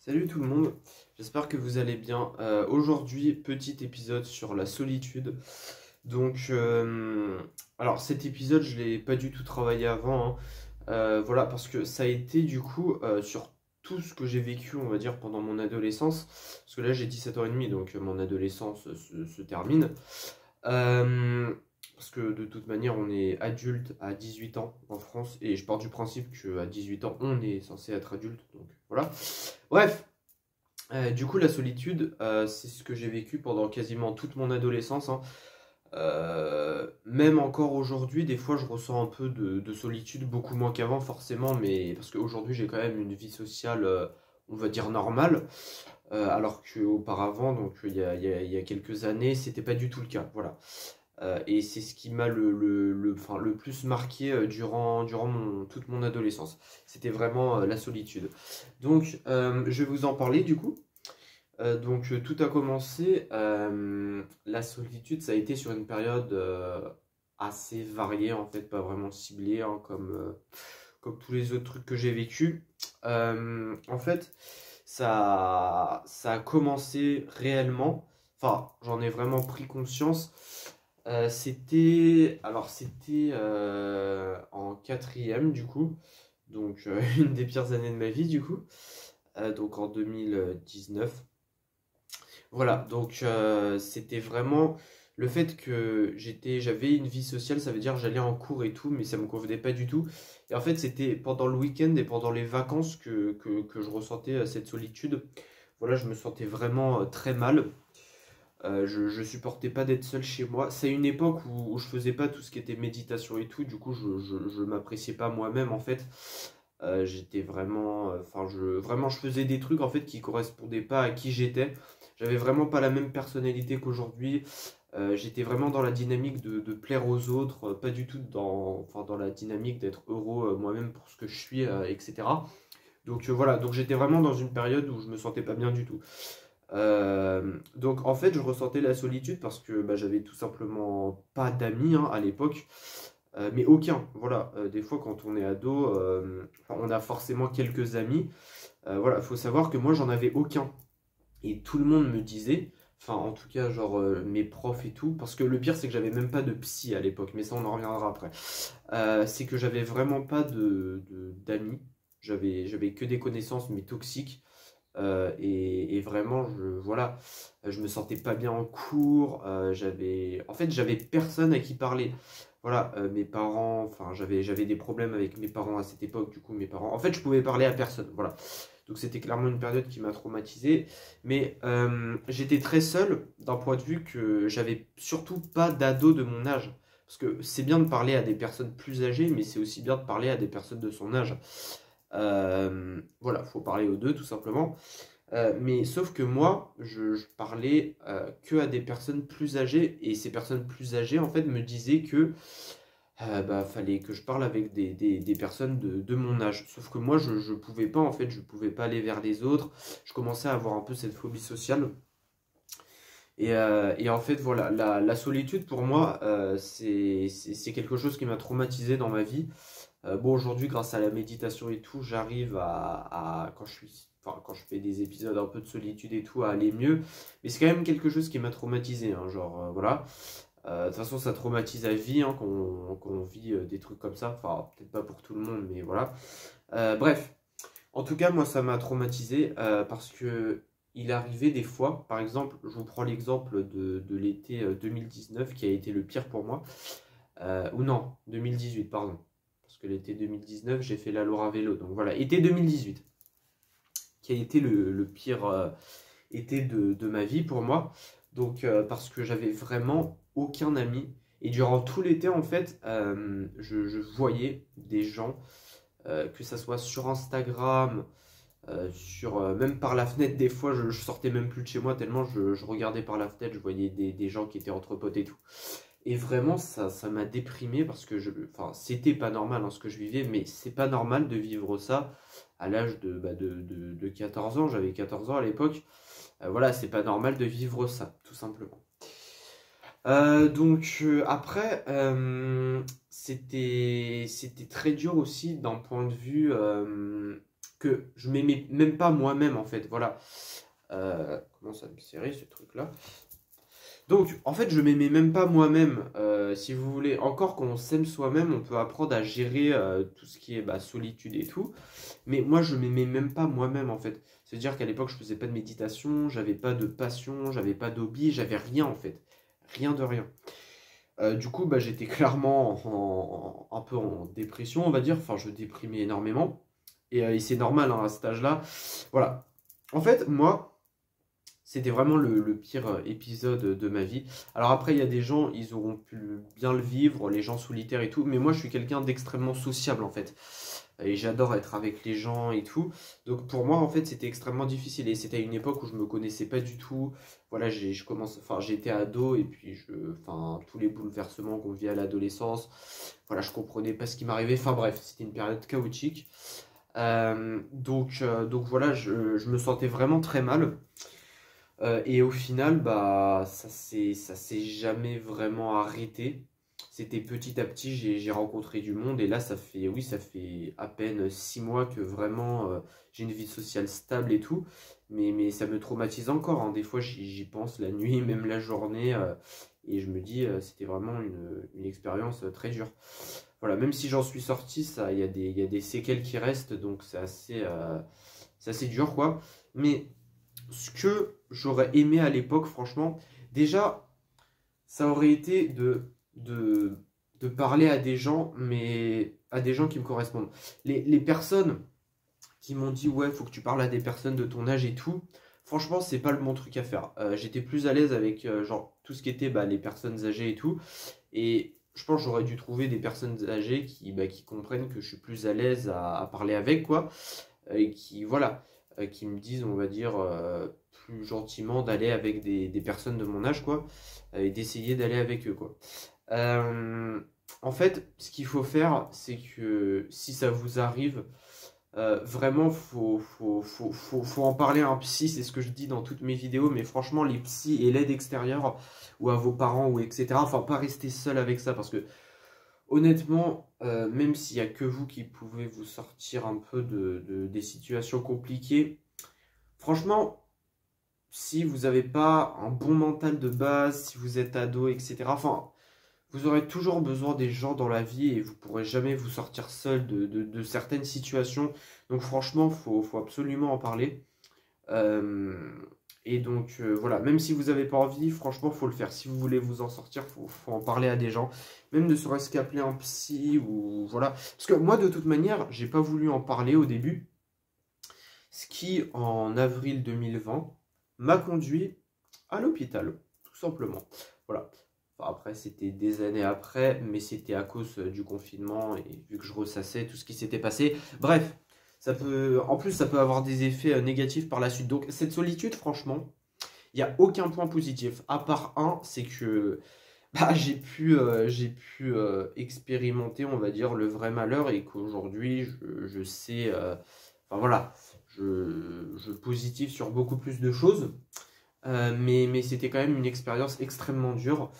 Salut tout le monde, j'espère que vous allez bien. Aujourd'hui, petit épisode sur la solitude. Donc, alors cet épisode, je l'ai pas du tout travaillé avant, hein. Voilà, parce que ça a été du coup sur tout ce que j'ai vécu, on va dire, pendant mon adolescence. Parce que là, j'ai 17 ans et demi, donc mon adolescence se termine. Parce que de toute manière, on est adulte à 18 ans en France, et je pars du principe qu'à 18 ans, on est censé être adulte, donc voilà. Bref, du coup, la solitude, c'est ce que j'ai vécu pendant quasiment toute mon adolescence, hein. Même encore aujourd'hui, des fois, je ressens un peu de solitude, beaucoup moins qu'avant, forcément, mais parce qu'aujourd'hui, j'ai quand même une vie sociale, on va dire normale, alors qu'auparavant, donc il y a quelques années, c'était pas du tout le cas, voilà. Et c'est ce qui m'a enfin, le plus marqué durant toute mon adolescence. C'était vraiment la solitude. Donc, je vais vous en parler du coup. Tout a commencé, la solitude, ça a été sur une période assez variée, en fait, pas vraiment ciblée, hein, comme tous les autres trucs que j'ai vécu. En fait, ça a commencé réellement, enfin, j'en ai vraiment pris conscience. C'était en quatrième du coup, donc une des pires années de ma vie du coup, donc en 2019. Voilà, donc c'était vraiment le fait que j'avais une vie sociale, ça veut dire j'allais en cours et tout, mais ça me convenait pas du tout. Et en fait, c'était pendant le week-end et pendant les vacances que je ressentais cette solitude. Voilà, je me sentais vraiment très mal. Je supportais pas d'être seul chez moi. C'est une époque où je faisais pas tout ce qui était méditation et tout, du coup, je m'appréciais pas moi-même en fait. J'étais vraiment, enfin, vraiment, je faisais des trucs en fait qui correspondaient pas à qui j'étais. J'avais vraiment pas la même personnalité qu'aujourd'hui. J'étais vraiment dans la dynamique de plaire aux autres, pas du tout enfin, dans la dynamique d'être heureux moi-même pour ce que je suis, etc. Donc voilà, donc j'étais vraiment dans une période où je me sentais pas bien du tout. Donc en fait, je ressentais la solitude parce que bah, j'avais tout simplement pas d'amis hein, à l'époque. Mais aucun, voilà. Des fois, quand on est ado, enfin, on a forcément quelques amis. Voilà, il faut savoir que moi, j'en avais aucun. Et tout le monde me disait, enfin, en tout cas, genre mes profs et tout, parce que le pire, c'est que j'avais même pas de psy à l'époque, mais ça, on en reviendra après. C'est que j'avais vraiment pas d'amis. J'avais que des connaissances, mais toxiques. Et vraiment, voilà, je me sentais pas bien en cours. En fait, j'avais personne à qui parler. Voilà, mes parents, enfin, j'avais des problèmes avec mes parents à cette époque. Du coup, mes parents, en fait, je pouvais parler à personne. Voilà, donc c'était clairement une période qui m'a traumatisé. Mais j'étais très seul d'un point de vue que j'avais surtout pas d'ados de mon âge. Parce que c'est bien de parler à des personnes plus âgées, mais c'est aussi bien de parler à des personnes de son âge. Voilà, faut parler aux deux tout simplement. Mais sauf que moi, je parlais que à des personnes plus âgées, et ces personnes plus âgées en fait me disaient que bah, fallait que je parle avec des personnes de mon âge. Sauf que moi, je pouvais pas en fait, je pouvais pas aller vers les autres. Je commençais à avoir un peu cette phobie sociale. Et en fait, voilà, la solitude pour moi, c'est quelque chose qui m'a traumatisé dans ma vie. Bon, aujourd'hui, grâce à la méditation et tout, j'arrive quand enfin, quand je fais des épisodes un peu de solitude et tout, à aller mieux. Mais c'est quand même quelque chose qui m'a traumatisé, hein, genre, voilà. De toute façon, ça traumatise à vie, hein, qu'on vit des trucs comme ça. Enfin, peut-être pas pour tout le monde, mais voilà. Bref, en tout cas, moi, ça m'a traumatisé parce que il arrivait des fois, par exemple, je vous prends l'exemple de l'été 2019 qui a été le pire pour moi. Ou non, 2018, pardon. Parce que l'été 2019, j'ai fait la Laura Vélo. Donc voilà, été 2018, qui a été le pire été de ma vie pour moi. Donc parce que j'avais vraiment aucun ami. Et durant tout l'été, en fait, je voyais des gens, que ça soit sur Instagram, même par la fenêtre, des fois, je sortais même plus de chez moi tellement je regardais par la fenêtre, je voyais des gens qui étaient entre potes et tout. Et vraiment, ça m'a déprimé parce que enfin, c'était pas normal hein, ce que je vivais, mais c'est pas normal de vivre ça à l'âge de 14 ans. J'avais 14 ans à l'époque. Voilà, c'est pas normal de vivre ça, tout simplement. Après, c'était très dur aussi d'un point de vue que je m'aimais même pas moi-même en fait, voilà. Comment ça me serrer ce truc-là? Donc, en fait, je m'aimais même pas moi-même. Si vous voulez, encore quand on s'aime soi-même, on peut apprendre à gérer tout ce qui est bah, solitude et tout. Mais moi, je m'aimais même pas moi-même, en fait. C'est-à-dire qu'à l'époque, je faisais pas de méditation, j'avais pas de passion, j'avais pas d'hobby, j'avais rien, en fait. Rien de rien. Du coup, bah, j'étais clairement un peu en dépression, on va dire. Enfin, je déprimais énormément. Et c'est normal, hein, à cet âge-là. Voilà. En fait, moi, c'était vraiment le pire épisode de ma vie. Alors après, il y a des gens, ils auront pu bien le vivre, les gens solitaires et tout, mais moi, je suis quelqu'un d'extrêmement sociable en fait. Et j'adore être avec les gens et tout. Donc pour moi, en fait, c'était extrêmement difficile. Et c'était à une époque où je me connaissais pas du tout. Voilà, j'étais ado et puis enfin, tous les bouleversements qu'on vit à l'adolescence. Voilà, je comprenais pas ce qui m'arrivait. Enfin bref, c'était une période chaotique. Donc voilà, je me sentais vraiment très mal. Et au final, bah, ça s'est jamais vraiment arrêté. C'était petit à petit, j'ai rencontré du monde et là, oui, ça fait à peine 6 mois que vraiment j'ai une vie sociale stable et tout. Mais ça me traumatise encore, hein. Des fois, j'y pense la nuit, même la journée. Et je me dis, c'était vraiment une expérience très dure. Voilà, même si j'en suis sorti, il y a des séquelles qui restent, donc c'est assez dur, quoi. Mais ce que j'aurais aimé à l'époque, franchement, déjà, ça aurait été de parler à des gens, mais à des gens qui me correspondent. Les personnes qui m'ont dit, ouais, faut que tu parles à des personnes de ton âge et tout, franchement, c'est pas le bon truc à faire. J'étais plus à l'aise avec, genre, tout ce qui était bah, les personnes âgées et tout. Et je pense que j'aurais dû trouver des personnes âgées qui comprennent que je suis plus à l'aise à parler avec, quoi. Et qui, voilà, qui me disent, on va dire, plus gentiment d'aller avec des personnes de mon âge, quoi, et d'essayer d'aller avec eux, quoi. En fait, ce qu'il faut faire, c'est que si ça vous arrive, vraiment, faut en parler à un psy, c'est ce que je dis dans toutes mes vidéos, mais franchement, les psys et l'aide extérieure, ou à vos parents, ou etc., enfin, pas rester seul avec ça, parce que honnêtement, même s'il n'y a que vous qui pouvez vous sortir un peu des situations compliquées, franchement, si vous n'avez pas un bon mental de base, si vous êtes ado, etc., enfin, vous aurez toujours besoin des gens dans la vie et vous ne pourrez jamais vous sortir seul de certaines situations. Donc franchement, faut absolument en parler. Euh, et donc voilà, même si vous n'avez pas envie, franchement, faut le faire. Si vous voulez vous en sortir, faut en parler à des gens. Même ne serait-ce qu'appeler un psy ou voilà. Parce que moi, de toute manière, j'ai pas voulu en parler au début. Ce qui, en avril 2020, m'a conduit à l'hôpital, tout simplement. Voilà. Enfin, après, c'était des années après, mais c'était à cause du confinement et vu que je ressassais tout ce qui s'était passé. Bref, en plus, ça peut avoir des effets négatifs par la suite. Donc, cette solitude, franchement, il n'y a aucun point positif. À part un, c'est que bah, j'ai pu expérimenter, on va dire, le vrai malheur et qu'aujourd'hui, je sais, enfin voilà, je positive sur beaucoup plus de choses. Mais c'était quand même une expérience extrêmement dure.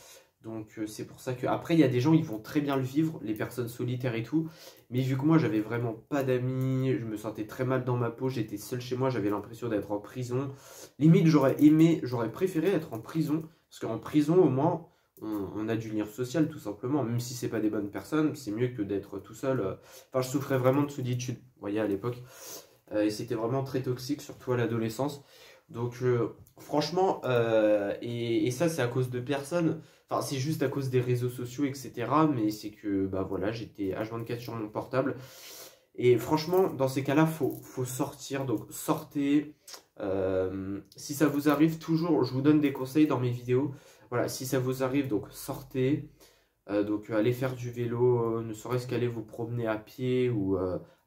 Donc c'est pour ça que après il y a des gens ils vont très bien le vivre, les personnes solitaires et tout. Mais vu que moi j'avais vraiment pas d'amis, je me sentais très mal dans ma peau, j'étais seul chez moi, j'avais l'impression d'être en prison. Limite j'aurais préféré être en prison parce qu'en prison au moins on a du lien social tout simplement. Même si c'est pas des bonnes personnes, c'est mieux que d'être tout seul. Enfin je souffrais vraiment de solitude, vous voyez à l'époque. Et c'était vraiment très toxique, surtout à l'adolescence. Donc franchement, et ça c'est à cause de personnes, enfin c'est juste à cause des réseaux sociaux, etc. Mais c'est que bah voilà, j'étais H24 sur mon portable. Et franchement, dans ces cas-là, faut sortir. Donc sortez. Si ça vous arrive, toujours, je vous donne des conseils dans mes vidéos. Voilà, si ça vous arrive, donc sortez. Donc allez faire du vélo, ne serait-ce qu'aller vous promener à pied ou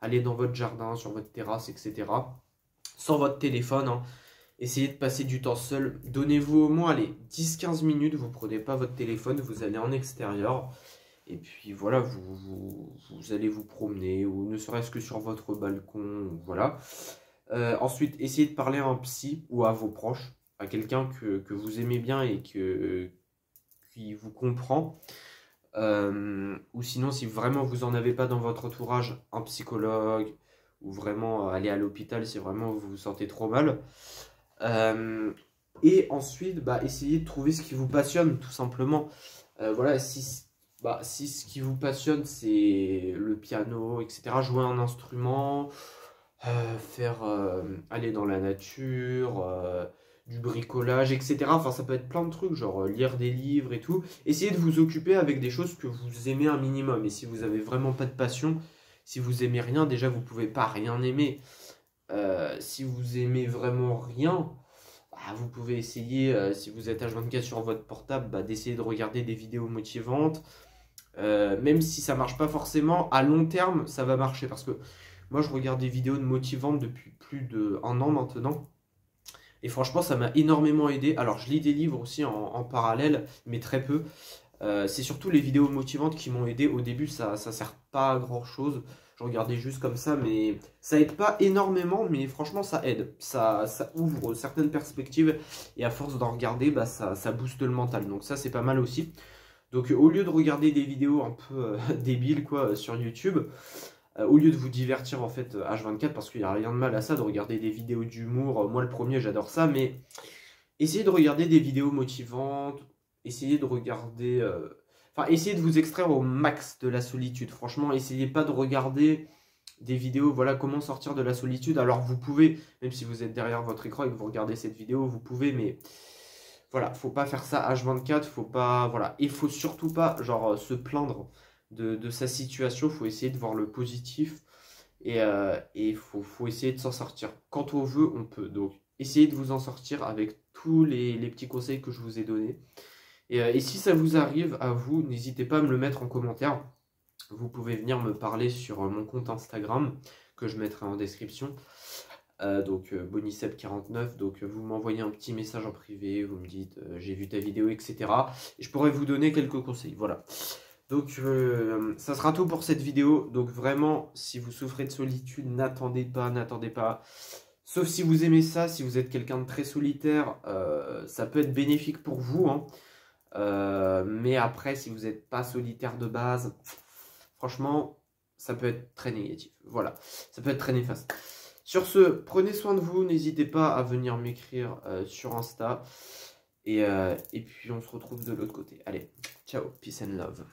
aller dans votre jardin, sur votre terrasse, etc. Sans votre téléphone, hein. Essayez de passer du temps seul. Donnez-vous au moins allez, 10-15 minutes, vous ne prenez pas votre téléphone, vous allez en extérieur. Et puis voilà, vous allez vous promener, ou ne serait-ce que sur votre balcon, voilà. Ensuite, essayez de parler à un psy ou à vos proches, à quelqu'un que vous aimez bien et qui vous comprend. Ou sinon, si vraiment vous n'en avez pas dans votre entourage, un psychologue ou vraiment aller à l'hôpital si vraiment vous vous sentez trop mal. Et ensuite, essayez de trouver ce qui vous passionne, tout simplement. Voilà, si ce qui vous passionne, c'est le piano, etc., jouer un instrument, aller dans la nature, du bricolage, etc. Enfin, ça peut être plein de trucs, genre lire des livres et tout. Essayez de vous occuper avec des choses que vous aimez un minimum. Et si vous avez vraiment pas de passion, si vous aimez rien, déjà vous pouvez pas rien aimer. Si vous aimez vraiment rien, vous pouvez essayer, si vous êtes H24 sur votre portable, d'essayer de regarder des vidéos motivantes. Même si ça marche pas forcément, à long terme, ça va marcher. Parce que moi, je regarde des vidéos motivantes depuis plus d'1 an maintenant. Et franchement, ça m'a énormément aidé. Alors, je lis des livres aussi en parallèle, mais très peu. C'est surtout les vidéos motivantes qui m'ont aidé. Au début, ça sert pas à grand chose. Je regardais juste comme ça, mais ça aide pas énormément, mais franchement, ça aide. Ça ouvre certaines perspectives, et à force d'en regarder, ça booste le mental. Donc ça, c'est pas mal aussi. Donc au lieu de regarder des vidéos un peu débiles quoi, sur YouTube, au lieu de vous divertir en fait H24, parce qu'il n'y a rien de mal à ça, de regarder des vidéos d'humour, moi le premier j'adore ça, mais essayez de regarder des vidéos motivantes, essayez de regarder... Enfin, essayez de vous extraire au max de la solitude. Franchement, essayez pas de regarder des vidéos, voilà, comment sortir de la solitude. Alors vous pouvez, même si vous êtes derrière votre écran et que vous regardez cette vidéo, vous pouvez, mais voilà, faut pas faire ça H24, faut pas, voilà. Il faut surtout pas, genre, se plaindre de sa situation, faut essayer de voir le positif et faut essayer de s'en sortir. Quand on veut, on peut. Donc, essayez de vous en sortir avec tous les petits conseils que je vous ai donnés. Et si ça vous arrive à vous, n'hésitez pas à me le mettre en commentaire. Vous pouvez venir me parler sur mon compte Instagram que je mettrai en description. Donc Bonicep49, donc vous m'envoyez un petit message en privé, vous me dites j'ai vu ta vidéo, etc. Et je pourrais vous donner quelques conseils, voilà. Donc ça sera tout pour cette vidéo. Donc vraiment, si vous souffrez de solitude, n'attendez pas. Sauf si vous aimez ça, si vous êtes quelqu'un de très solitaire, ça peut être bénéfique pour vous, hein. Mais après, si vous n'êtes pas solitaire de base, franchement, ça peut être très négatif. Voilà, ça peut être très néfaste. Sur ce, prenez soin de vous, n'hésitez pas à venir m'écrire sur Insta. Et puis on se retrouve de l'autre côté. Allez, ciao, peace and love.